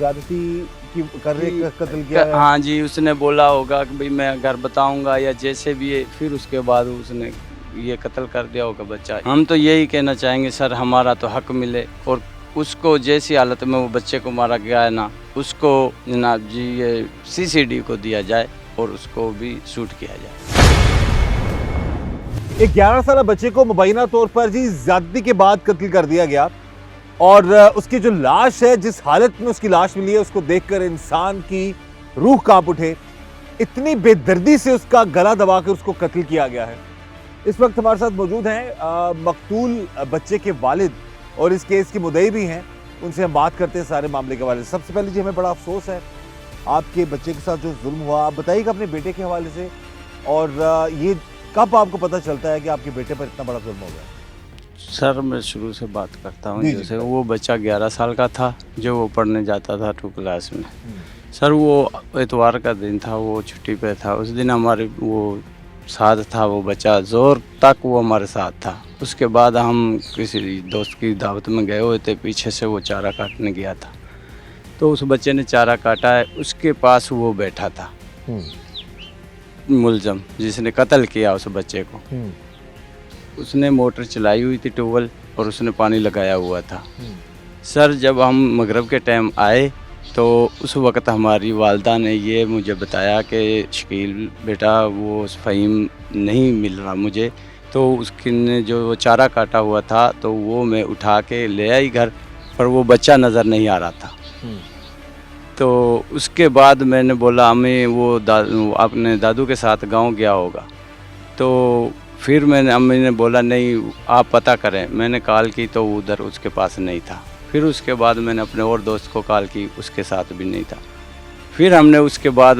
ज्यादती की कर रहे कत्ल किया है? हाँ जी, उसने बोला होगा कि भाई मैं घर बताऊंगा या जैसे भी है, फिर उसके बाद उसने ये कत्ल कर दिया होगा बच्चा। हम तो यही कहना चाहेंगे सर, हमारा तो हक मिले और उसको जैसी हालत में वो बच्चे को मारा गया है ना, उसको जनाब जी ये सीसीडी को दिया जाए और उसको भी शूट किया जाए। एक 11 साल बच्चे को मुबैना तौर पर जी ज्यादती के बाद कत्ल कर दिया गया और उसकी जो लाश है, जिस हालत में उसकी लाश मिली है, उसको देखकर इंसान की रूह कांप उठे। इतनी बेदर्दी से उसका गला दबाकर उसको कत्ल किया गया है। इस वक्त हमारे साथ मौजूद हैं मकतूल बच्चे के वालिद और इस केस के मुद्दई भी हैं। उनसे हम बात करते हैं सारे मामले के हवाले से। सबसे पहले जी, हमें बड़ा अफसोस है आपके बच्चे के साथ जो जुल्म हुआ। आप बताइएगा अपने बेटे के हवाले से, और ये कब आपको पता चलता है कि आपके बेटे पर इतना बड़ा जुल्म हो गया? सर मैं शुरू से बात करता हूँ। जी, जी, जैसे वो बच्चा 11 साल का था, जो वो पढ़ने जाता था 2 क्लास में। सर वो इतवार का दिन था, वो छुट्टी पे था। उस दिन हमारे वो साथ था वो बच्चा, जोर तक वो हमारे साथ था। उसके बाद हम किसी दोस्त की दावत में गए हुए थे, पीछे से वो चारा काटने गया था। तो उस बच्चे ने चारा काटा है, उसके पास वो बैठा था मुलजम, जिसने कत्ल किया उस बच्चे को। उसने मोटर चलाई हुई थी ट्यूबवेल, और उसने पानी लगाया हुआ था। सर जब हम मगरिब के टाइम आए तो उस वक़्त हमारी वालदा ने ये मुझे बताया कि शकील बेटा वो फ़हीम नहीं मिल रहा मुझे। तो उसने जो वो चारा काटा हुआ था तो वो मैं उठा के ले आई घर, पर वो बच्चा नज़र नहीं आ रहा था। तो उसके बाद मैंने बोला अम्मी वो अपने दादू के साथ गांव गया होगा। तो फिर मैंने अम्मी ने बोला नहीं आप पता करें। मैंने कॉल की तो उधर उसके पास नहीं था। फिर उसके बाद मैंने अपने और दोस्त को कॉल की, उसके साथ भी नहीं था। फिर हमने उसके बाद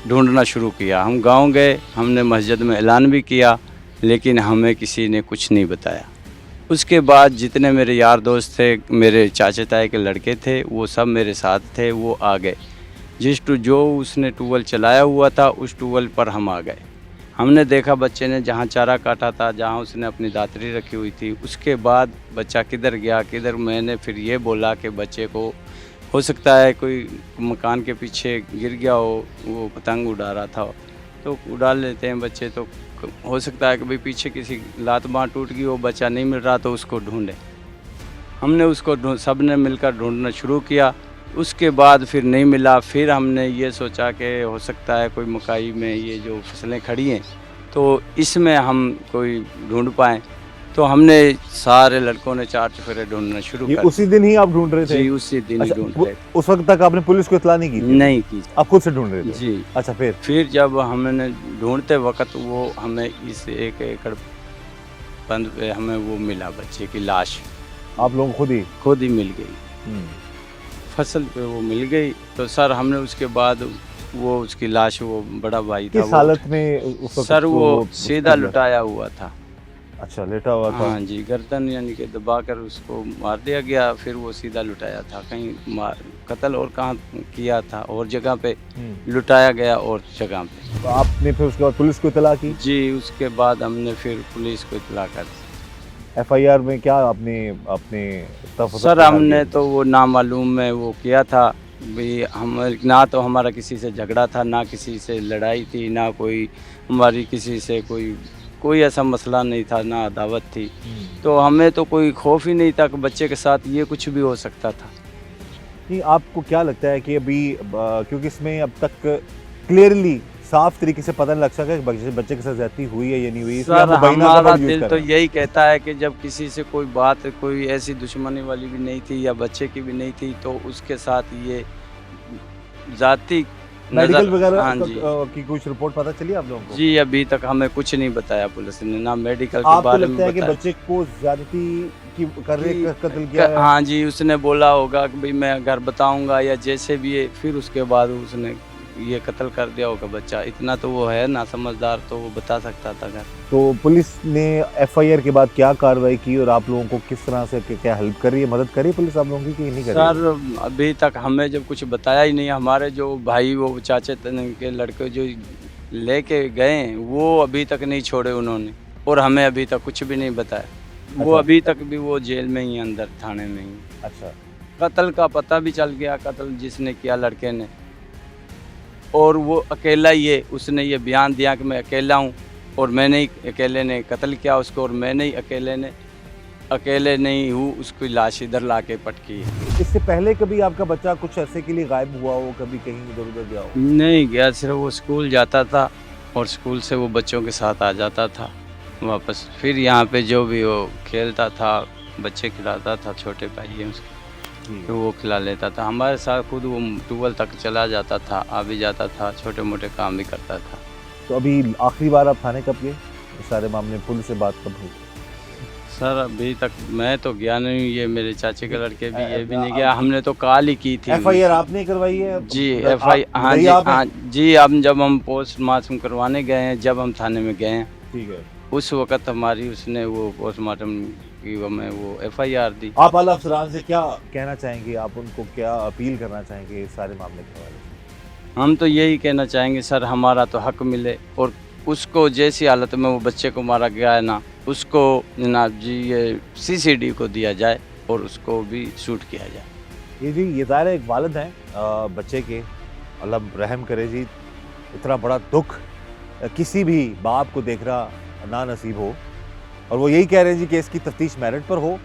ढूंढना शुरू किया। हम गांव गए, हमने मस्जिद में ऐलान भी किया, लेकिन हमें किसी ने कुछ नहीं बताया। उसके बाद जितने मेरे यार दोस्त थे, मेरे चाचा ताए के लड़के थे, वो सब मेरे साथ थे। वो आ गए, जो उसने ट्यूबवेल चलाया हुआ था उस ट्यूबवेल पर हम आ गए। हमने देखा बच्चे ने जहाँ चारा काटा था, जहाँ उसने अपनी दातरी रखी हुई थी। उसके बाद बच्चा किधर गया किधर, मैंने फिर ये बोला कि बच्चे को हो सकता है कोई मकान के पीछे गिर गया वो पतंग उड़ा रहा था, तो उड़ा लेते हैं बच्चे, तो हो सकता है कि भाई पीछे किसी लात बाँह टूट गई, वो बच्चा नहीं मिल रहा तो उसको ढूंढे। हमने उसको सब ने मिलकर ढूंढना शुरू किया। उसके बाद फिर नहीं मिला। फिर हमने ये सोचा कि हो सकता है कोई मकाई में ये जो फसलें खड़ी हैं तो इसमें हम कोई ढूंढ पाएँ। तो हमने सारे लड़कों ने 4 चुफेरे ढूंढना शुरू ये कर उसी दिन ही आप ढूंढ रहे थे? जी, उसी दिन ही ढूंढ रहे थे। उस वक्त तक आपने पुलिस को इत्तला नहीं की थी? नहीं की आप खुद से ढूंढ रहे थे? जी। अच्छा, फिर जब हमने ढूंढते वक्त वो हमें इस 1 एकड़ बंद पे हमें वो मिला, बच्चे की लाश आप लोग खुद ही मिल गई, फसल पे वो मिल गई। तो सर हमने उसके बाद वो उसकी लाश, वो बड़ा भाई था, किस हालत में उस वक्त? सर वो सीधा लुटाया हुआ था। अच्छा, लेटा हुआ था। हाँ जी, गर्दन यानी कि दबाकर उसको मार दिया गया। फिर वो सीधा लुटाया था, कहीं कत्ल और कहाँ किया था, और जगह पे लुटाया गया और जगह पे। तो आपने फिर उसके बाद पुलिस को इत्तला की? जी, उसके बाद हमने फिर पुलिस को इत्तला कर दी। एफआईआर में क्या आपने सर हमने तो वो नामालूम में वो किया था भी। हम ना तो हमारा किसी से झगड़ा था, ना किसी से लड़ाई थी, ना कोई हमारी किसी से कोई ऐसा मसला नहीं था, ना अदावत थी। तो हमें तो कोई खौफ ही नहीं था कि बच्चे के साथ ये कुछ भी हो सकता था। नहीं, आपको क्या लगता है कि अभी क्योंकि इसमें अब तक क्लियरली साफ तरीके से पता नहीं लग सका कि बच्चे के साथ ज्यादती हुई है या नहीं हुई? सर हमारा दिल तो यही कहता है कि जब किसी से कोई बात, कोई ऐसी दुश्मनी वाली भी नहीं थी या बच्चे की भी नहीं थी, तो उसके साथ ये जाति मेडिकल वगैरह हाँ जी की कुछ रिपोर्ट पता चली आप लोगों को? जी, अभी तक हमें कुछ नहीं बताया पुलिस ने, ना मेडिकल के आपको बारे में लगता है कि बताया। बच्चे को ज्यादती की कर रहे कत्ल किया है? हाँ जी, उसने बोला होगा कि भाई मैं घर बताऊंगा या जैसे भी है, फिर उसके बाद उसने ये कत्ल कर दिया होगा बच्चा। इतना तो वो है ना समझदार, तो वो बता सकता था घर। तो पुलिस ने एफआईआर के बाद क्या कार्रवाई की और आप लोगों को किस तरह से क्या हेल्प कर रही है, मदद कर रही है पुलिस आप लोगों की कि नहीं कर रही है? सर अभी तक हमें जब कुछ बताया ही नहीं। हमारे जो भाई, वो चाचे के लड़के जो लेके गए, वो अभी तक नहीं छोड़े उन्होंने, और हमें अभी तक कुछ भी नहीं बताया। वो अच्छा। अभी तक भी वो जेल में ही, अंदर थाने में ही। अच्छा, कत्ल का पता भी चल गया, कत्ल जिसने किया लड़के ने, और वो अकेला ही है। उसने ये बयान दिया कि मैं अकेला हूँ और मैंने ही अकेले ने कत्ल किया उसको, और मैंने ही अकेले नहीं हूँ, उसकी लाश इधर ला के पटकी है। इससे पहले कभी आपका बच्चा कुछ अरसे के लिए गायब हुआ हो, कभी कहीं इधर उधर गया हो? नहीं गया, सिर्फ वो स्कूल जाता था और स्कूल से वो बच्चों के साथ आ जाता था वापस। फिर यहाँ पे जो भी वो खेलता था, बच्चे खिलाता था, छोटे भाई हैं उसके, तो वो खिला लेता था। हमारे साथ खुद वो ट्यूबवेल तक चला जाता था, आ भी जाता था, छोटे मोटे काम भी करता था। तो अभी आखिरी बार आप थाने कब गए इस सारे मामले में? पुलिस से बात कब हुई? सर अभी तक मैं तो गया नहीं, ये मेरे चाचे के लड़के भी ये भी नहीं गया। हमने तो कॉल ही की थी। FIR आपने करवाई है? जी FIR, हाँ जी, हाँ जी। अब जब हम पोस्टमार्टम करवाने गए हैं, जब हम थाने में गए हैं, ठीक है, उस वक्त हमारी उसने वो पोस्टमार्टम की हमें वो FIR दी। आप आला अफसरान से क्या कहना चाहेंगे? आप उनको क्या अपील करना चाहेंगे इस सारे मामले के हवाले से? हम तो यही कहना चाहेंगे सर, हमारा तो हक मिले, और उसको जैसी हालत में वो बच्चे को मारा गया है ना, उसको जनाब जी ये CCD को दिया जाए और उसको भी शूट किया जाए। ये जी, ये ज़ाहिर है एक वालिद हैं बच्चे के, अल्लाह रहम करे जी। इतना बड़ा दुख किसी भी बाप को देख रहा ना नसीब हो, और वो यही कह रहे हैं जी कि इसकी तफ्तीश मेरिट पर हो,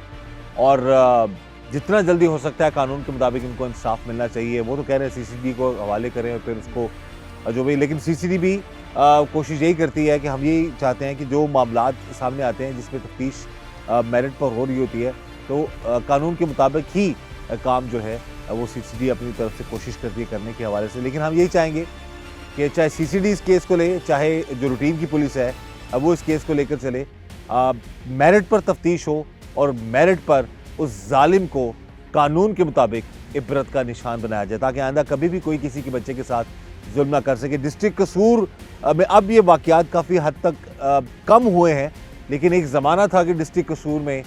और जितना जल्दी हो सकता है कानून के मुताबिक इनको इंसाफ मिलना चाहिए। वो तो कह रहे हैं CCD को हवाले करें और फिर उसको जो भी, लेकिन CCD भी कोशिश यही करती है कि हम यही चाहते हैं कि जो मामलात सामने आते हैं जिसमें तफ्तीश मेरिट पर हो रही होती है, तो कानून के मुताबिक ही काम जो है वो CCD अपनी तरफ से कोशिश करती है करने के हवाले से। लेकिन हम यही चाहेंगे कि चाहे CCD इस केस को ले, चाहे जो रूटीन की पुलिस है वो इस केस को लेकर चले, मेरिट पर तफ्तीश हो और मेरिट पर उस जालिम को कानून के मुताबिक इबरत का निशान बनाया जाए, ताकि आइंदा कभी भी कोई किसी के बच्चे के साथ जुल्म ना कर सके। डिस्ट्रिक्ट कसूर में अब ये वाक़यात काफ़ी हद तक कम हुए हैं, लेकिन एक ज़माना था कि डिस्ट्रिक्ट कसूर में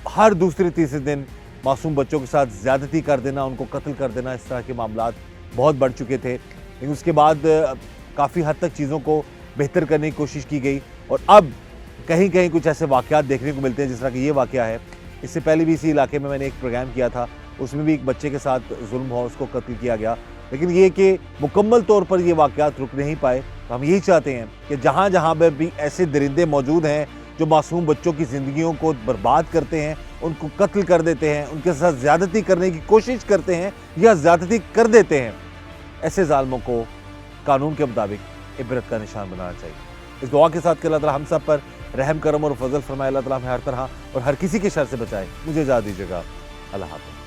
हर दूसरे तीसरे दिन मासूम बच्चों के साथ ज़्यादती कर देना, उनको कत्ल कर देना, इस तरह के मामलात बहुत बढ़ चुके थे। लेकिन उसके बाद काफ़ी हद तक चीज़ों को बेहतर करने की कोशिश की गई, और अब कहीं कहीं कुछ ऐसे वाक़यात देखने को मिलते हैं जिस तरह कि ये वाक़या है। इससे पहले भी इसी इलाके में मैंने एक प्रोग्राम किया था, उसमें भी एक बच्चे के साथ जुल्म हुआ, उसको कत्ल किया गया। लेकिन ये कि मुकम्मल तौर पर ये वाक़यात रुक नहीं पाए, तो हम यही चाहते हैं कि जहाँ जहाँ पर भी ऐसे दरिंदे मौजूद हैं जो मासूम बच्चों की ज़िंदगियों को बर्बाद करते हैं, उनको कत्ल कर देते हैं, उनके साथ ज़्यादती करने की कोशिश करते हैं या ज़्यादती कर देते हैं, ऐसे ज़ालिमों को कानून के मुताबिक इबरत का निशान बनाना चाहिए। इस दुआ के साथ कि अल्लाह ताला हम सब पर रहम करम और फजल फरमाए, अल्लाह ताला हमें हर तरह और हर किसी के शर से बचाए। मुझे इजाज़त दीजिएगा। अल्लाह हाफ़िज़।